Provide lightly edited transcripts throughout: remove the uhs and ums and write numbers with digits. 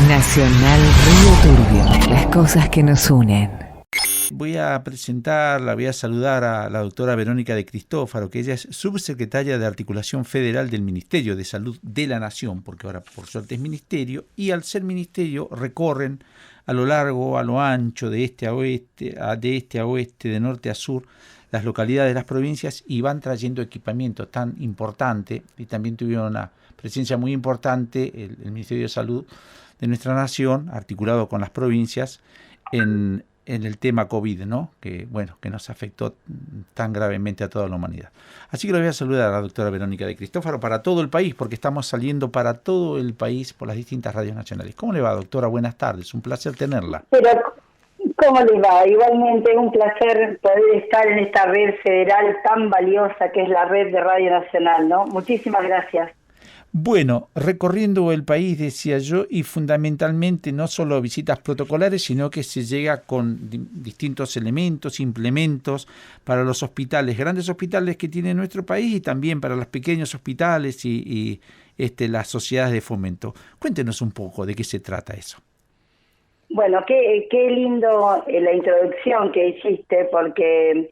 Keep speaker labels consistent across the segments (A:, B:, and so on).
A: Nacional Río Turbio, las cosas que nos unen.
B: Voy a presentarla, voy a saludar a la doctora Verónica de Cristófaro, que ella es subsecretaria de Articulación Federal del Ministerio de Salud de la Nación, porque ahora por suerte es ministerio, y al ser ministerio recorren a lo largo, a lo ancho, de este a oeste, de norte a sur, las localidades de las provincias y van trayendo equipamiento tan importante, y también tuvieron una presencia muy importante el Ministerio de Salud de nuestra nación, articulado con las provincias, en el tema COVID, ¿no? Que nos afectó tan gravemente a toda la humanidad. Así que lo voy a saludar a la doctora Verónica de Cristófaro para todo el país, porque estamos saliendo para todo el país por las distintas radios nacionales. ¿Cómo le va, doctora? Buenas tardes, un placer tenerla.
C: Pero, ¿cómo le va? Igualmente es un placer poder estar en esta red federal tan valiosa que es la red de Radio Nacional, ¿no? Muchísimas gracias.
B: Bueno, recorriendo el país, decía yo, y fundamentalmente no solo visitas protocolares, sino que se llega con distintos elementos, implementos para los hospitales, grandes hospitales que tiene nuestro país y también para los pequeños hospitales y las sociedades de fomento. Cuéntenos un poco de qué se trata eso.
C: Bueno, qué lindo la introducción que hiciste, porque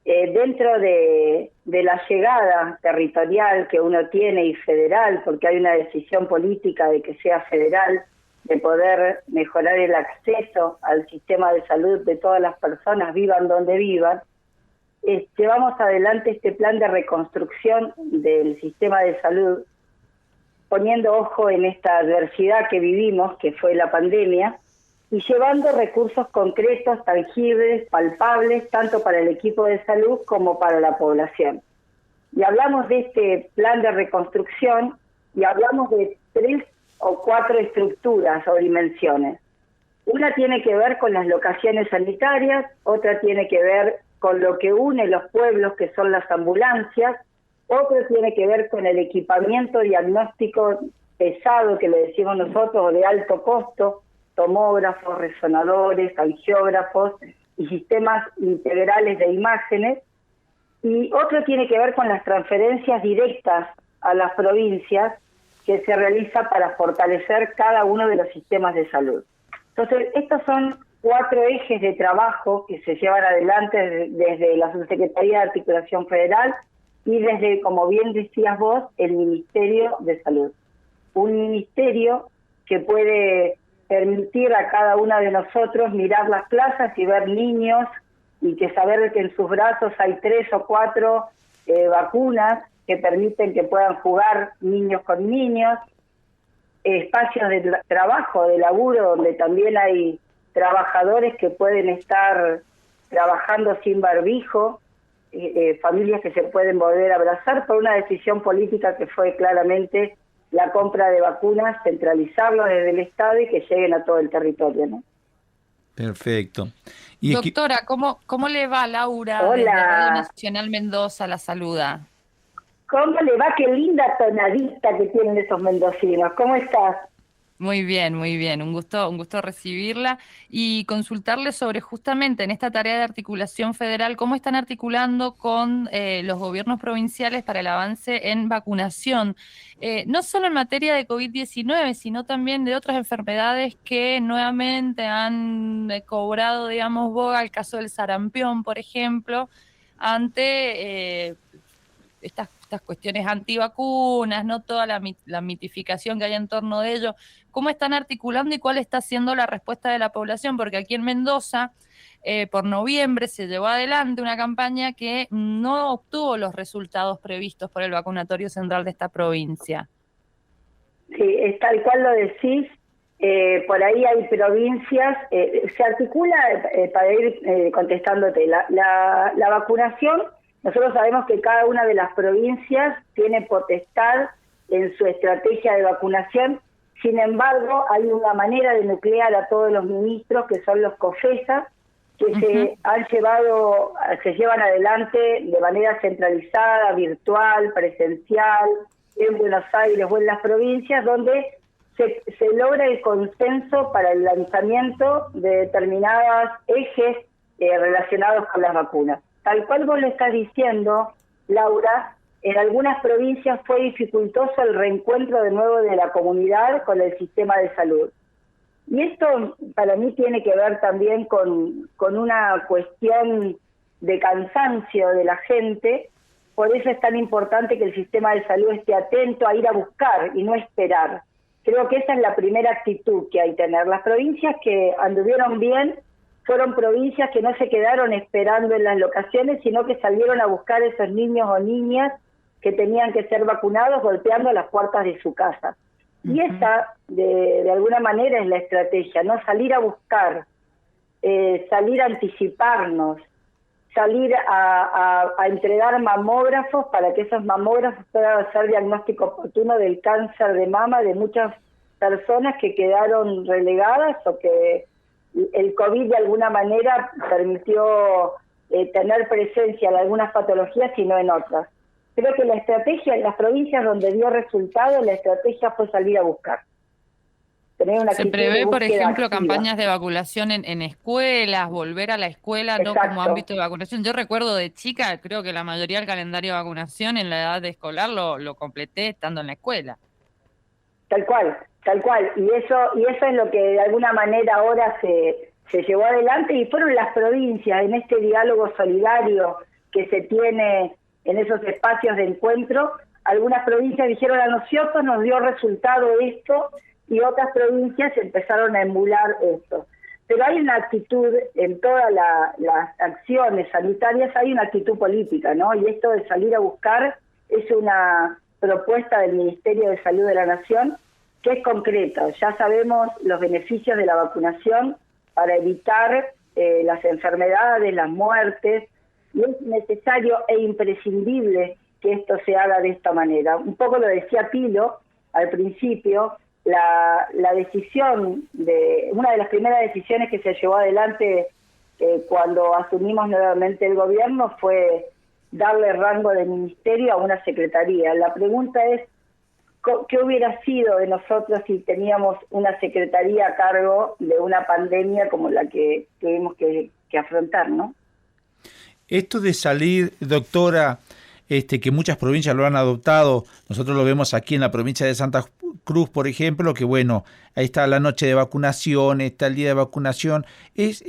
C: dentro de la llegada territorial que uno tiene y federal, porque hay una decisión política de que sea federal, de poder mejorar el acceso al sistema de salud de todas las personas, vivan donde vivan, llevamos adelante este plan de reconstrucción del sistema de salud, poniendo ojo en esta adversidad que vivimos, que fue la pandemia, y llevando recursos concretos, tangibles, palpables, tanto para el equipo de salud como para la población. Y hablamos de este plan de reconstrucción y hablamos de 3 o 4 estructuras o dimensiones. Una tiene que ver con las locaciones sanitarias, otra tiene que ver con lo que une los pueblos, que son las ambulancias, otra tiene que ver con el equipamiento diagnóstico pesado, que le decimos nosotros, o de alto costo, tomógrafos, resonadores, angiógrafos y sistemas integrales de imágenes, y otro tiene que ver con las transferencias directas a las provincias que se realiza para fortalecer cada uno de los sistemas de salud. Entonces, estos son 4 ejes de trabajo que se llevan adelante desde la Subsecretaría de Articulación Federal y desde, como bien decías vos, el Ministerio de Salud. Un ministerio que puede permitir a cada una de nosotros mirar las plazas y ver niños y que saber que en sus brazos hay 3 o 4 vacunas que permiten que puedan jugar niños con niños, espacios de trabajo, de laburo, donde también hay trabajadores que pueden estar trabajando sin barbijo, familias que se pueden volver a abrazar por una decisión política que fue claramente la compra de vacunas, centralizarlo desde el Estado y que lleguen a todo el territorio, ¿no?
B: Perfecto.
D: Doctora, ¿cómo le va, Laura?
C: Hola.
D: Desde Radio Nacional Mendoza la saluda.
C: ¿Cómo le va? Qué linda tonadita que tienen esos mendocinos. ¿Cómo estás?
D: Muy bien, muy bien. Un gusto recibirla y consultarle sobre justamente en esta tarea de articulación federal, cómo están articulando con los gobiernos provinciales para el avance en vacunación, no solo en materia de COVID-19, sino también de otras enfermedades que nuevamente han cobrado, digamos, boga, el caso del sarampión, por ejemplo, ante estas cuestiones antivacunas, no toda la mitificación que hay en torno de ello. ¿Cómo están articulando y cuál está siendo la respuesta de la población? Porque aquí en Mendoza, por noviembre, se llevó adelante una campaña que no obtuvo los resultados previstos por el vacunatorio central de esta provincia.
C: Sí, es tal cual lo decís. Por ahí hay provincias, se articula, para ir contestándote, la vacunación. Nosotros sabemos que cada una de las provincias tiene potestad en su estrategia de vacunación. Sin embargo, hay una manera de nuclear a todos los ministros, que son los COFESA, que se llevan adelante de manera centralizada, virtual, presencial, en Buenos Aires o en las provincias, donde se logra el consenso para el lanzamiento de determinados ejes relacionados con las vacunas. Tal cual vos le estás diciendo, Laura, en algunas provincias fue dificultoso el reencuentro de nuevo de la comunidad con el sistema de salud. Y esto para mí tiene que ver también con una cuestión de cansancio de la gente. Por eso es tan importante que el sistema de salud esté atento a ir a buscar y no esperar. Creo que esa es la primera actitud que hay que tener. Las provincias que anduvieron bien fueron provincias que no se quedaron esperando en las locaciones, sino que salieron a buscar a esos niños o niñas que tenían que ser vacunados golpeando las puertas de su casa. Y esa, de alguna manera, es la estrategia, ¿no? Salir a buscar, salir a anticiparnos, salir a entregar mamógrafos para que esos mamógrafos puedan hacer diagnóstico oportuno del cáncer de mama de muchas personas que quedaron relegadas o que el COVID de alguna manera permitió tener presencia en algunas patologías y no en otras. Creo que la estrategia en las provincias donde dio resultado, la estrategia fue salir a buscar.
D: Se prevé, por ejemplo, campañas de vacunación en escuelas, volver a la escuela, no como ámbito de vacunación. Yo recuerdo de chica, creo que la mayoría del calendario de vacunación en la edad de escolar lo completé estando en la escuela.
C: Tal cual. Y eso es lo que de alguna manera ahora se llevó adelante, y fueron las provincias en este diálogo solidario que se tiene en esos espacios de encuentro. Algunas provincias dijeron a nosotros nos dio resultado esto, y otras provincias empezaron a emular esto. Pero hay una actitud en todas las acciones sanitarias, hay una actitud política, ¿no? Y esto de salir a buscar es una propuesta del Ministerio de Salud de la Nación que es concreta. Ya sabemos los beneficios de la vacunación para evitar las enfermedades, las muertes, y es necesario e imprescindible que esto se haga de esta manera. Un poco lo decía Pilo al principio. La decisión, una de las primeras decisiones que se llevó adelante cuando asumimos nuevamente el gobierno fue darle rango de ministerio a una secretaría. La pregunta es, ¿qué hubiera sido de nosotros si teníamos una secretaría a cargo de una pandemia como la que tuvimos que afrontar, ¿no?
B: Esto de salir, doctora, que muchas provincias lo han adoptado, nosotros lo vemos aquí en la provincia de Santa Cruz, por ejemplo, que bueno, ahí está la noche de vacunación, está el día de vacunación. Es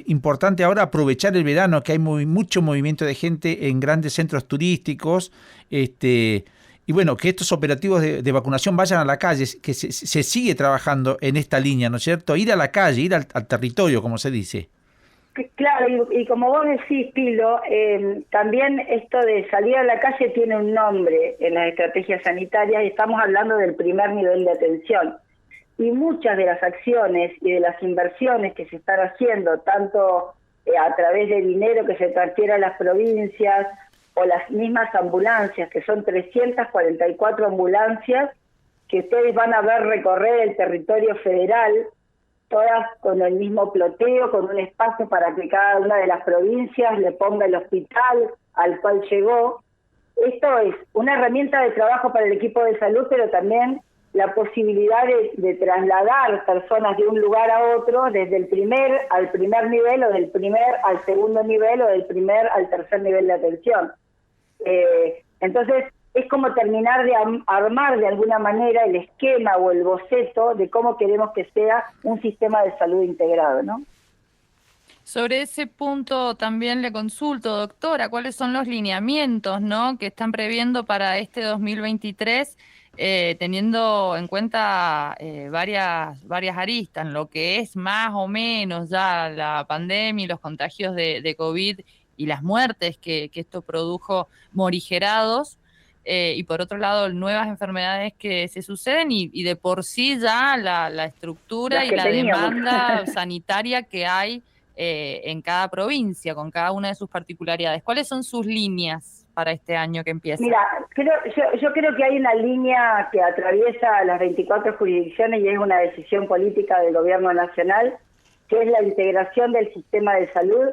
B: importante ahora aprovechar el verano, que hay mucho movimiento de gente en grandes centros turísticos, y bueno, que estos operativos de vacunación vayan a la calle, que se sigue trabajando en esta línea, ¿no es cierto? Ir a la calle, ir al territorio, como se dice.
C: Claro, y como vos decís, Pilo, también esto de salir a la calle tiene un nombre en las estrategias sanitarias, y estamos hablando del primer nivel de atención. Y muchas de las acciones y de las inversiones que se están haciendo, tanto a través de dinero que se transfiere a las provincias, o las mismas ambulancias, que son 344 ambulancias, que ustedes van a ver recorrer el territorio federal, todas con el mismo ploteo, con un espacio para que cada una de las provincias le ponga el hospital al cual llegó. Esto es una herramienta de trabajo para el equipo de salud, pero también la posibilidad de trasladar personas de un lugar a otro, desde el primer al primer nivel, o del primer al segundo nivel, o del primer al tercer nivel de atención. Entonces, es como terminar de armar de alguna manera el esquema o el boceto de cómo queremos que sea un sistema de salud integrado, ¿no?
D: Sobre ese punto también le consulto, doctora, ¿cuáles son los lineamientos, ¿no?, que están previendo para este 2023, teniendo en cuenta varias aristas, lo que es más o menos ya la pandemia y los contagios de COVID y las muertes que esto produjo morigerados, y por otro lado nuevas enfermedades que se suceden, y de por sí ya la estructura y la demanda sanitaria que hay en cada provincia, con cada una de sus particularidades. ¿Cuáles son sus líneas para este año que empieza?
C: Mira, yo creo que hay una línea que atraviesa las 24 jurisdicciones, y es una decisión política del gobierno nacional, que es la integración del sistema de salud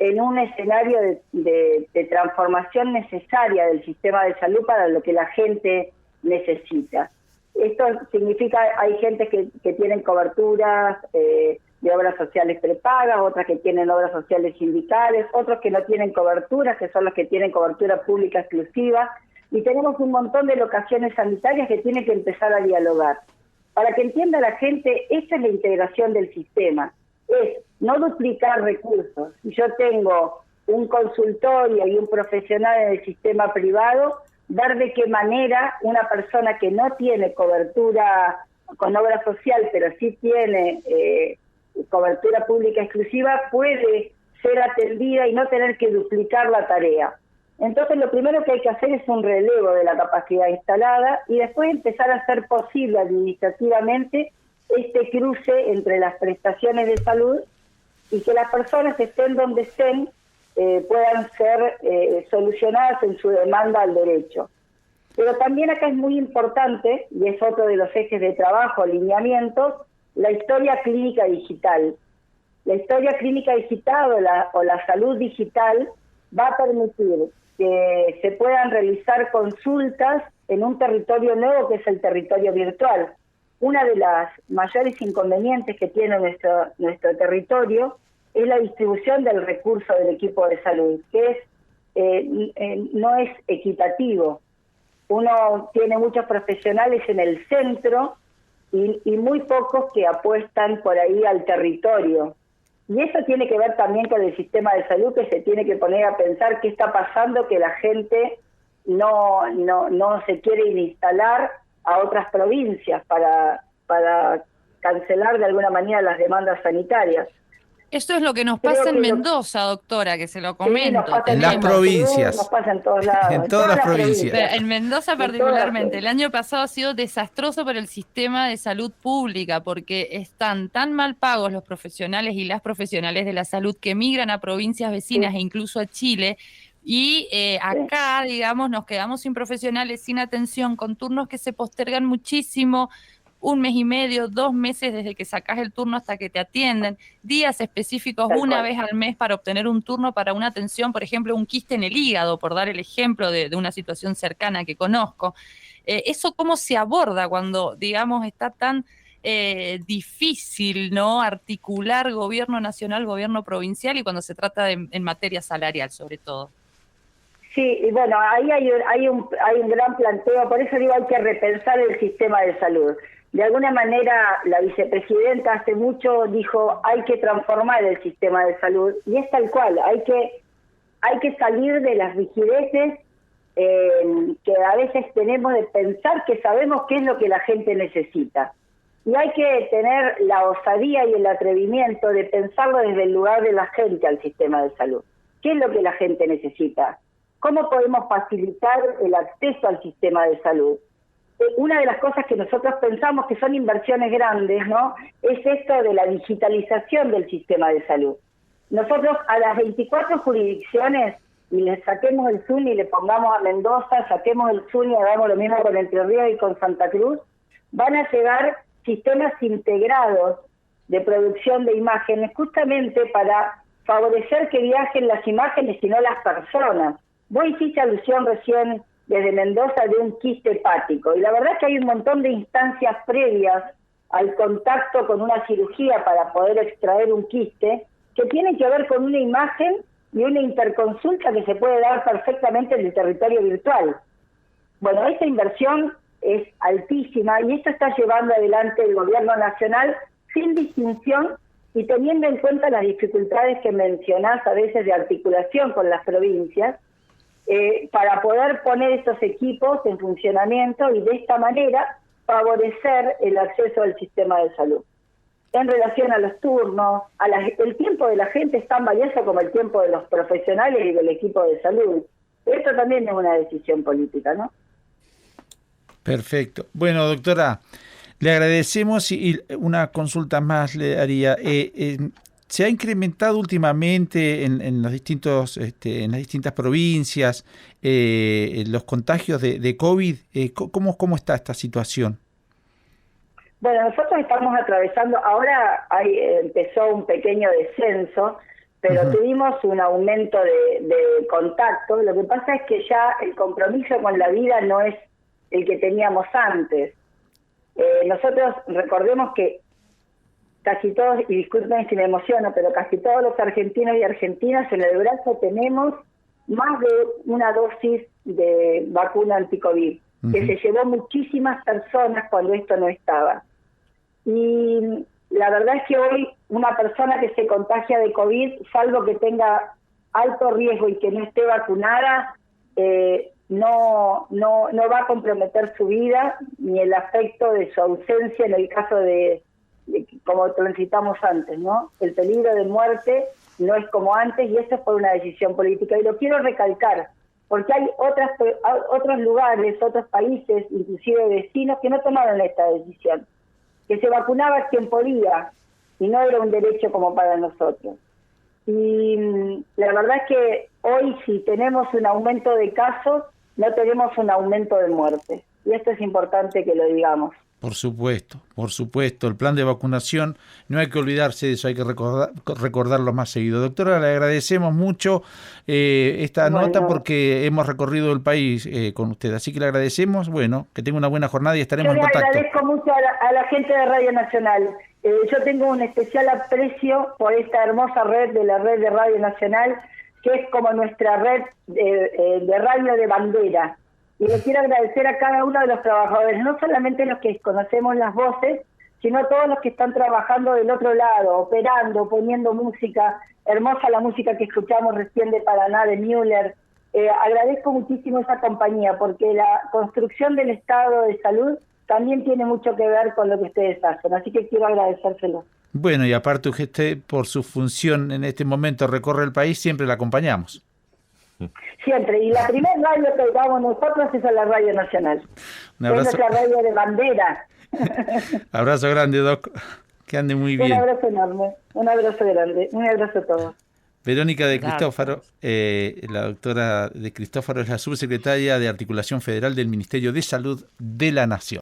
C: en un escenario de transformación necesaria del sistema de salud para lo que la gente necesita. Esto significa, hay gente que tienen coberturas de obras sociales prepagas, otras que tienen obras sociales sindicales, otros que no tienen coberturas, que son los que tienen cobertura pública exclusiva, y tenemos un montón de locaciones sanitarias que tienen que empezar a dialogar. Para que entienda la gente, esta es la integración del sistema, es no duplicar recursos. Si yo tengo un consultorio y un profesional en el sistema privado, ver de qué manera una persona que no tiene cobertura con obra social, pero sí tiene cobertura pública exclusiva, puede ser atendida y no tener que duplicar la tarea. Entonces lo primero que hay que hacer es un relevo de la capacidad instalada y después empezar a hacer posible administrativamente este cruce entre las prestaciones de salud y que las personas estén donde estén puedan ser solucionadas en su demanda al derecho. Pero también acá es muy importante, y es otro de los ejes de trabajo, alineamientos, la historia clínica digital. La historia clínica digital o la salud digital va a permitir que se puedan realizar consultas en un territorio nuevo que es el territorio virtual. Una de las mayores inconvenientes que tiene nuestro territorio es la distribución del recurso del equipo de salud, que no es equitativo. Uno tiene muchos profesionales en el centro y muy pocos que apuestan por ahí al territorio. Y eso tiene que ver también con el sistema de salud, que se tiene que poner a pensar qué está pasando, que la gente no se quiere instalar a otras provincias para cancelar de alguna manera las demandas sanitarias.
D: Esto es lo que nos pasa en Mendoza, doctora, que se lo comento.
C: Sí,
B: en las provincias.
C: Nos pasa en todos lados.
B: En todas las provincias.
D: Pero en Mendoza particularmente, el año pasado ha sido desastroso para el sistema de salud pública porque están tan mal pagos los profesionales y las profesionales de la salud que migran a provincias vecinas e incluso a Chile. Y acá, digamos, nos quedamos sin profesionales, sin atención, con turnos que se postergan muchísimo, 1 mes y medio, 2 meses desde que sacás el turno hasta que te atienden, días específicos una vez al mes para obtener un turno para una atención, por ejemplo, un quiste en el hígado, por dar el ejemplo de una situación cercana que conozco. ¿Eso cómo se aborda cuando, digamos, está tan difícil, ¿no?, articular gobierno nacional, gobierno provincial y cuando se trata en materia salarial, sobre todo?
C: Sí, y bueno, ahí hay un gran planteo, por eso digo, hay que repensar el sistema de salud. De alguna manera, la vicepresidenta hace mucho dijo, hay que transformar el sistema de salud, y es tal cual, hay que salir de las rigideces que a veces tenemos de pensar que sabemos qué es lo que la gente necesita. Y hay que tener la osadía y el atrevimiento de pensarlo desde el lugar de la gente al sistema de salud. ¿Qué es lo que la gente necesita? ¿Cómo podemos facilitar el acceso al sistema de salud? Una de las cosas que nosotros pensamos que son inversiones grandes, ¿no?, es esto de la digitalización del sistema de salud. Nosotros a las 24 jurisdicciones, y le saquemos el Zoom y le pongamos a Mendoza, saquemos el Zoom y hagamos lo mismo con Entre Ríos y con Santa Cruz, van a llegar sistemas integrados de producción de imágenes justamente para favorecer que viajen las imágenes y no las personas. Vos hiciste alusión recién desde Mendoza de un quiste hepático, y la verdad es que hay un montón de instancias previas al contacto con una cirugía para poder extraer un quiste, que tienen que ver con una imagen y una interconsulta que se puede dar perfectamente en el territorio virtual. Bueno, esa inversión es altísima y esto está llevando adelante el gobierno nacional sin distinción y teniendo en cuenta las dificultades que mencionás a veces de articulación con las provincias, para poder poner estos equipos en funcionamiento y de esta manera favorecer el acceso al sistema de salud. En relación a los turnos, el tiempo de la gente es tan valioso como el tiempo de los profesionales y del equipo de salud. Esto también es una decisión política, ¿no?
B: Perfecto. Bueno, doctora, le agradecemos y una consulta más le haría. ¿Se ha incrementado últimamente en los distintos, en las distintas provincias los contagios de COVID? ¿Cómo está esta situación?
C: Bueno, nosotros estamos atravesando, ahora empezó un pequeño descenso, pero tuvimos un aumento de contacto. Lo que pasa es que ya el compromiso con la vida no es el que teníamos antes. Nosotros recordemos que casi todos, y disculpen si me emociono, pero casi todos los argentinos y argentinas en el brazo tenemos más de una dosis de vacuna anti-COVID, que se llevó muchísimas personas cuando esto no estaba. Y la verdad es que hoy una persona que se contagia de COVID, salvo que tenga alto riesgo y que no esté vacunada, no va a comprometer su vida ni el afecto de su ausencia en el caso de como transitamos antes, ¿no? El peligro de muerte no es como antes, y eso es por una decisión política. Y lo quiero recalcar, porque hay otros lugares, otros países, inclusive vecinos, que no tomaron esta decisión, que se vacunaba quien podía, y no era un derecho como para nosotros. Y la verdad es que hoy, si tenemos un aumento de casos, no tenemos un aumento de muertes. Y esto es importante que lo digamos.
B: Por supuesto, el plan de vacunación, no hay que olvidarse de eso, hay que recordarlo más seguido. Doctora, le agradecemos mucho esta nota porque hemos recorrido el país con usted, así que le agradecemos, bueno, que tenga una buena jornada y estaremos en contacto.
C: Yo le agradezco mucho a la gente de Radio Nacional. Yo tengo un especial aprecio por esta hermosa red de Radio Nacional, que es como nuestra red de radio de bandera. Y le quiero agradecer a cada uno de los trabajadores, no solamente los que conocemos las voces, sino todos los que están trabajando del otro lado, operando, poniendo música, hermosa la música que escuchamos recién de Paraná, de Müller. Agradezco muchísimo esa compañía, porque la construcción del estado de salud también tiene mucho que ver con lo que ustedes hacen, así que quiero agradecérselo.
B: Bueno, y aparte usted, por su función en este momento, recorre el país, siempre la acompañamos.
C: Siempre, y la primera radio que damos nosotros es a la Radio Nacional.
B: Un abrazo.
C: Es nuestra radio de bandera.
B: Abrazo grande, Doc. Que ande muy bien.
C: Un abrazo enorme, un abrazo grande, un abrazo a todos.
B: Verónica de Cristófaro, la doctora de Cristófaro es la subsecretaria de Articulación Federal del Ministerio de Salud de la Nación.